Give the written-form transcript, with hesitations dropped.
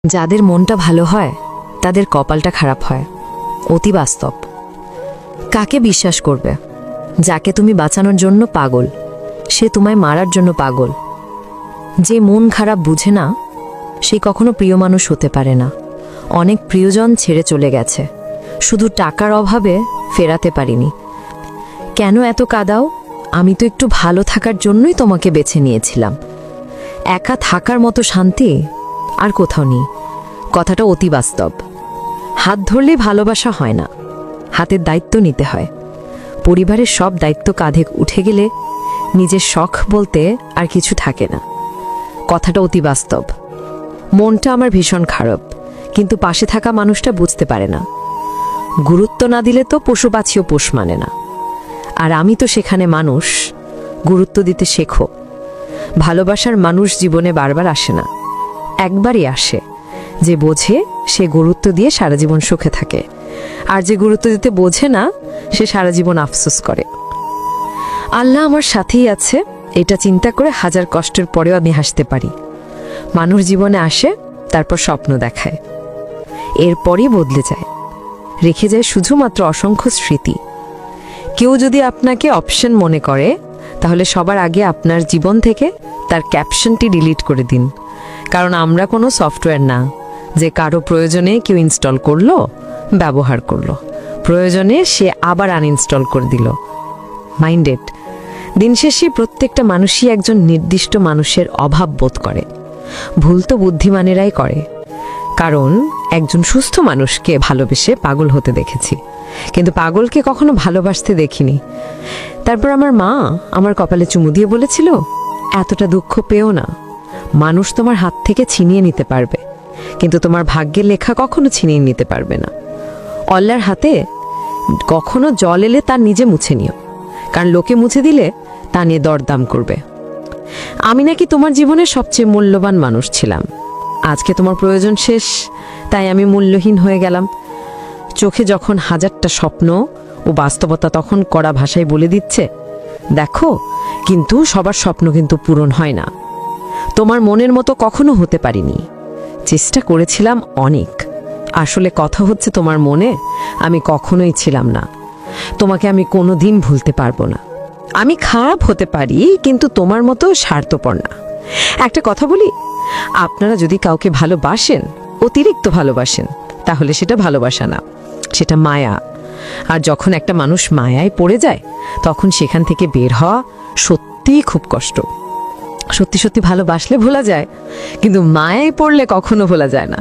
যাদের মনটা ভালো হয় তাদের কপালটা খারাপ হয়। অতি বাস্তব। কাকে বিশ্বাস করবে? যাকে তুমি বাঁচানোর জন্য পাগল, সে তোমায় মারার জন্য পাগল। যে মন খারাপ বুঝে না, সে কখনো প্রিয় মানুষ হতে পারে না। অনেক প্রিয়জন ছেড়ে চলে গেছে, শুধু টাকার অভাবে ফেরাতে পারিনি। কেন এত কাঁদাও? আমি তো একটু ভালো থাকার জন্যই তোমাকে বেছে নিয়েছিলাম। একা থাকার মতো শান্তি আর কোথাও নেই। কথাটা অতি বাস্তব। হাত ধরলেই ভালোবাসা হয় না, হাতের দায়িত্ব নিতে হয়। পরিবারের সব দায়িত্ব কাঁধে উঠে গেলে নিজের শখ বলতে আর কিছু থাকে না। কথাটা অতি বাস্তব। মনটা আমার ভীষণ খারাপ, কিন্তু পাশে থাকা মানুষটা বুঝতে পারে না। গুরুত্ব না দিলে তো পশু পাখিও পোষ মানে না। আর আমি তো সেখানে মানুষ। গুরুত্ব দিতে শেখো। ভালোবাসার মানুষ জীবনে বারবার আসে না, একবারই আসে। যে বোঝে সে গুরুত্ব দিয়ে সারা জীবন সুখে থাকে, আর যে গুরুত্ব দিতে বোঝে না সে সারা জীবন আফসোস করে। আল্লাহ আমার সাথেই আছে, এটা চিন্তা করে হাজার কষ্টের পরেও আমি হাসতে পারি। মানুষ জীবনে আসে, তারপর স্বপ্ন দেখায়, এরপরই বদলে যায়। রেখে যায় শুধুমাত্র অসংখ্য স্মৃতি। কেউ যদি আপনাকে অপশন মনে করে, তাহলে সবার আগে আপনার জীবন থেকে তার ক্যাপশনটি ডিলিট করে দিন। কারণ আমরা কোনো সফটওয়্যার না যে কারো প্রয়োজনে কেউ ইনস্টল করলো, ব্যবহার করলো, প্রয়োজনে সে আবার আনইনস্টল করে দিল। মাইন্ডেড। দিন শেষে প্রত্যেকটা মানুষই একজন নির্দিষ্ট মানুষের অভাব বোধ করে। ভুল তো বুদ্ধিমানেরাই করে। কারণ একজন সুস্থ মানুষকে ভালোবেসে পাগল হতে দেখেছি, কিন্তু পাগলকে কখনো ভালোবাসতে দেখিনি। তারপর আমার মা আমার কপালে চুমু দিয়ে বলেছিল, এতটা দুঃখ পেও না। মানুষ তোমার হাত থেকে ছিনিয়ে নিতে পারবে, কিন্তু তোমার ভাগ্যের লেখা কখনো ছিনিয়ে নিতে পারবে না। আল্লাহর হাতে কখনো জল এলে তার নিজে মুছে নিও, কারণ লোকে মুছে দিলে তা নিয়ে দরদাম করবে। আমি নাকি তোমার জীবনের সবচেয়ে মূল্যবান মানুষ ছিলাম। আজকে তোমার প্রয়োজন শেষ, তাই আমি মূল্যহীন হয়ে গেলাম। চোখে যখন হাজারটা স্বপ্ন ও বাস্তবতা তখন কড়া ভাষায় বলে দিচ্ছে, দেখো, কিন্তু সবার স্বপ্ন কিন্তু পূরণ হয় না। তোমার মনের মতো কখনো হতে পারিনি। চেষ্টা করেছিলাম অনেক। আসলে কথা হচ্ছে, তোমার মনে আমি কখনোই ছিলাম না। তোমাকে আমি কোনোদিন ভুলতে পারবো না। আমি খারাপ হতে পারি, কিন্তু তোমার মতো স্বার্থপর না। একটা কথা বলি, আপনারা যদি কাউকে ভালোবাসেন, অতিরিক্ত ভালোবাসেন, তাহলে সেটা ভালোবাসা না, সেটা মায়া। আর যখন একটা মানুষ মায়ায় পড়ে যায়, তখন সেখান থেকে বের হওয়া সত্যিই খুব কষ্ট। সত্যি সত্যি ভালোবাসলে ভোলা যায়, কিন্তু মায়ায় পড়লে কখনো ভোলা যায় না।